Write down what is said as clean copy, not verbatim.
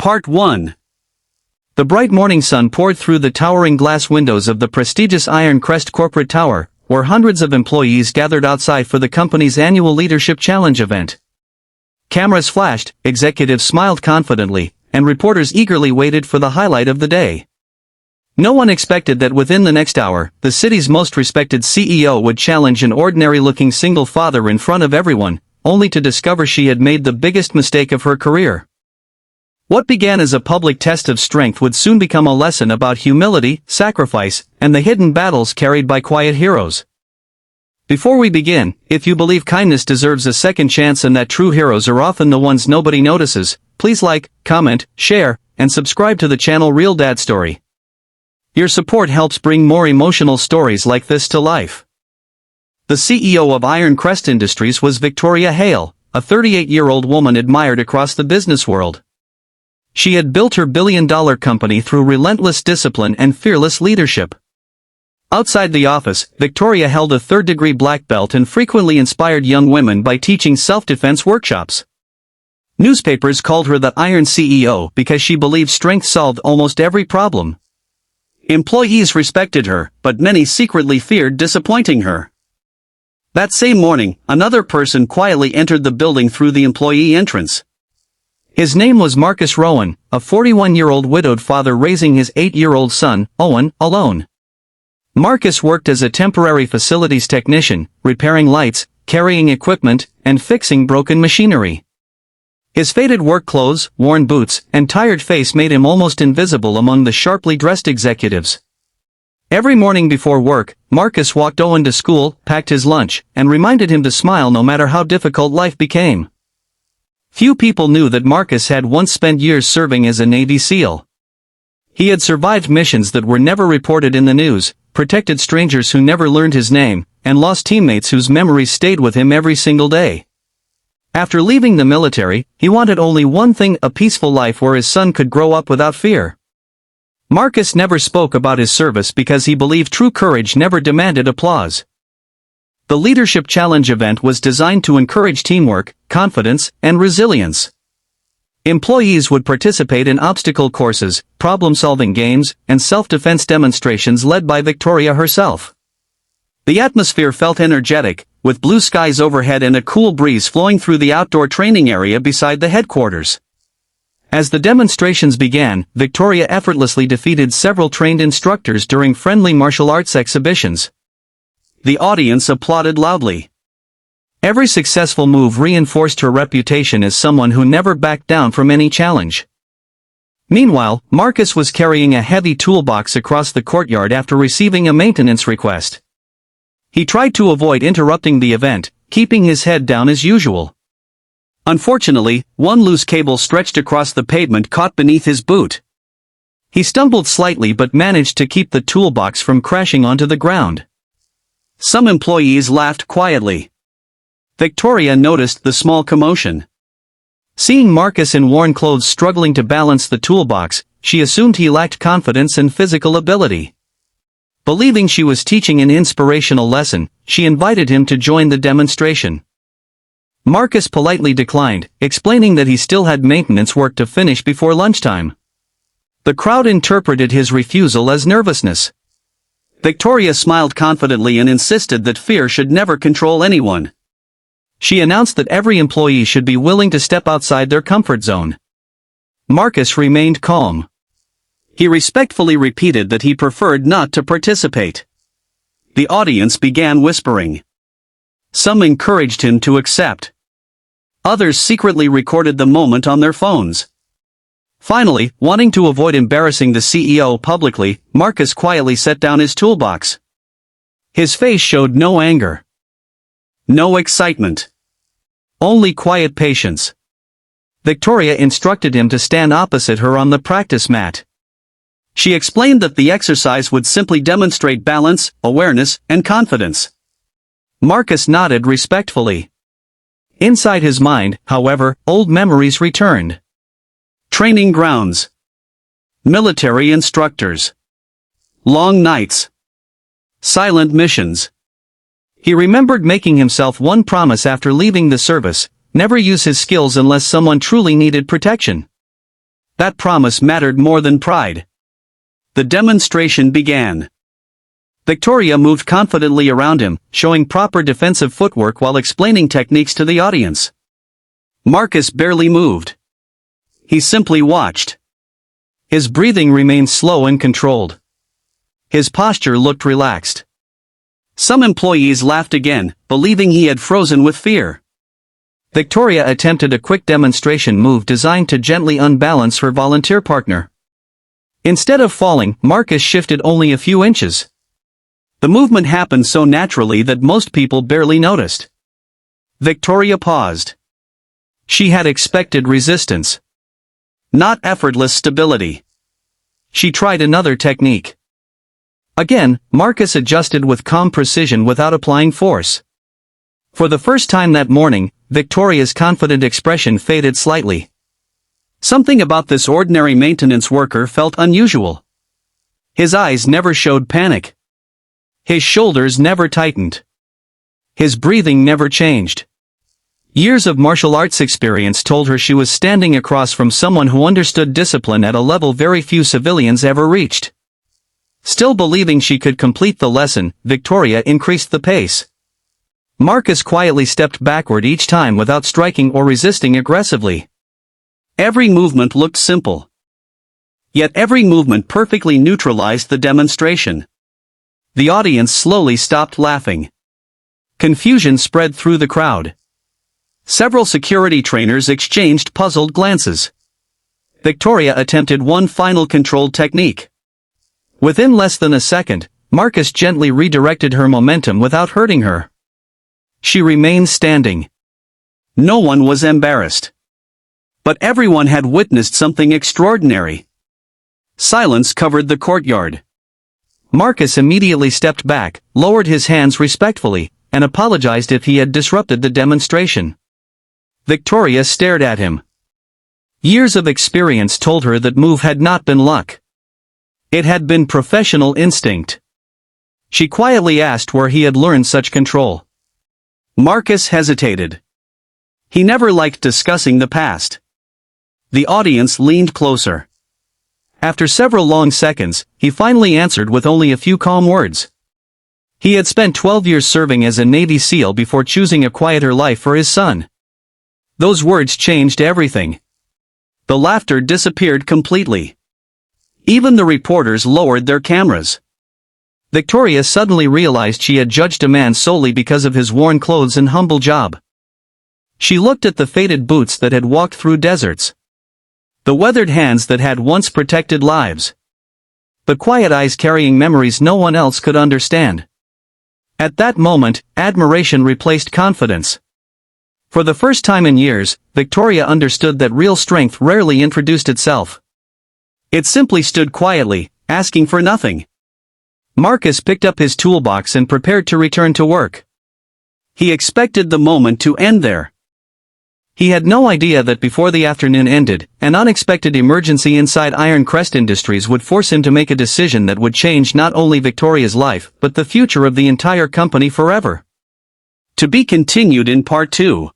Part 1. The bright morning sun poured through the towering glass windows of the prestigious Iron Crest corporate tower, where hundreds of employees gathered outside for the company's annual Leadership Challenge event. Cameras flashed, executives smiled confidently, and reporters eagerly waited for the highlight of the day. No one expected that within the next hour, the city's most respected CEO would challenge an ordinary-looking single father in front of everyone, only to discover she had made the biggest mistake of her career. What began as a public test of strength would soon become a lesson about humility, sacrifice, and the hidden battles carried by quiet heroes. Before we begin, if you believe kindness deserves a second chance and that true heroes are often the ones nobody notices, please like, comment, share, and subscribe to the channel Real Dad Story. Your support helps bring more emotional stories like this to life. The CEO of Iron Crest Industries was Victoria Hale, a 38-year-old woman admired across the business world. She had built her billion-dollar company through relentless discipline and fearless leadership. Outside the office, Victoria held a third-degree black belt and frequently inspired young women by teaching self-defense workshops. Newspapers called her the Iron CEO because she believed strength solved almost every problem. Employees respected her, but many secretly feared disappointing her. That same morning, another person quietly entered the building through the employee entrance. His name was Marcus Rowan, a 41-year-old widowed father raising his 8-year-old son, Owen, alone. Marcus worked as a temporary facilities technician, repairing lights, carrying equipment, and fixing broken machinery. His faded work clothes, worn boots, and tired face made him almost invisible among the sharply dressed executives. Every morning before work, Marcus walked Owen to school, packed his lunch, and reminded him to smile no matter how difficult life became. Few people knew that Marcus had once spent years serving as a Navy SEAL. He had survived missions that were never reported in the news, protected strangers who never learned his name, and lost teammates whose memories stayed with him every single day. After leaving the military, he wanted only one thing: a peaceful life where his son could grow up without fear. Marcus never spoke about his service because he believed true courage never demanded applause. The Leadership Challenge event was designed to encourage teamwork, confidence, and resilience. Employees would participate in obstacle courses, problem-solving games, and self-defense demonstrations led by Victoria herself. The atmosphere felt energetic, with blue skies overhead and a cool breeze flowing through the outdoor training area beside the headquarters. As the demonstrations began, Victoria effortlessly defeated several trained instructors during friendly martial arts exhibitions. The audience applauded loudly. Every successful move reinforced her reputation as someone who never backed down from any challenge. Meanwhile, Marcus was carrying a heavy toolbox across the courtyard after receiving a maintenance request. He tried to avoid interrupting the event, keeping his head down as usual. Unfortunately, one loose cable stretched across the pavement caught beneath his boot. He stumbled slightly but managed to keep the toolbox from crashing onto the ground. Some employees laughed quietly. Victoria noticed the small commotion. Seeing Marcus in worn clothes struggling to balance the toolbox, she assumed he lacked confidence and physical ability. Believing she was teaching an inspirational lesson, she invited him to join the demonstration. Marcus politely declined, explaining that he still had maintenance work to finish before lunchtime. The crowd interpreted his refusal as nervousness. Victoria smiled confidently and insisted that fear should never control anyone. She announced that every employee should be willing to step outside their comfort zone. Marcus remained calm. He respectfully repeated that he preferred not to participate. The audience began whispering. Some encouraged him to accept. Others secretly recorded the moment on their phones. Finally, wanting to avoid embarrassing the CEO publicly, Marcus quietly set down his toolbox. His face showed no anger. No excitement. Only quiet patience. Victoria instructed him to stand opposite her on the practice mat. She explained that the exercise would simply demonstrate balance, awareness, and confidence. Marcus nodded respectfully. Inside his mind, however, old memories returned. Training grounds. Military instructors. Long nights. Silent missions. He remembered making himself one promise after leaving the service: never use his skills unless someone truly needed protection. That promise mattered more than pride. The demonstration began. Victoria moved confidently around him, showing proper defensive footwork while explaining techniques to the audience. Marcus barely moved. He simply watched. His breathing remained slow and controlled. His posture looked relaxed. Some employees laughed again, believing he had frozen with fear. Victoria attempted a quick demonstration move designed to gently unbalance her volunteer partner. Instead of falling, Marcus shifted only a few inches. The movement happened so naturally that most people barely noticed. Victoria paused. She had expected resistance. Not effortless stability. She tried another technique. Again, Marcus adjusted with calm precision without applying force. For the first time that morning, Victoria's confident expression faded slightly. Something about this ordinary maintenance worker felt unusual. His eyes never showed panic. His shoulders never tightened. His breathing never changed. Years of martial arts experience told her she was standing across from someone who understood discipline at a level very few civilians ever reached. Still believing she could complete the lesson, Victoria increased the pace. Marcus quietly stepped backward each time without striking or resisting aggressively. Every movement looked simple. Yet every movement perfectly neutralized the demonstration. The audience slowly stopped laughing. Confusion spread through the crowd. Several security trainers exchanged puzzled glances. Victoria attempted one final controlled technique. Within less than a second, Marcus gently redirected her momentum without hurting her. She remained standing. No one was embarrassed. But everyone had witnessed something extraordinary. Silence covered the courtyard. Marcus immediately stepped back, lowered his hands respectfully, and apologized if he had disrupted the demonstration. Victoria stared at him. Years of experience told her that move had not been luck. It had been professional instinct. She quietly asked where he had learned such control. Marcus hesitated. He never liked discussing the past. The audience leaned closer. After several long seconds, he finally answered with only a few calm words. He had spent 12 years serving as a Navy SEAL before choosing a quieter life for his son. Those words changed everything. The laughter disappeared completely. Even the reporters lowered their cameras. Victoria suddenly realized she had judged a man solely because of his worn clothes and humble job. She looked at the faded boots that had walked through deserts. The weathered hands that had once protected lives. The quiet eyes carrying memories no one else could understand. At that moment, admiration replaced confidence. For the first time in years, Victoria understood that real strength rarely introduced itself. It simply stood quietly, asking for nothing. Marcus picked up his toolbox and prepared to return to work. He expected the moment to end there. He had no idea that before the afternoon ended, an unexpected emergency inside Iron Crest Industries would force him to make a decision that would change not only Victoria's life, but the future of the entire company forever. To be continued in Part 2.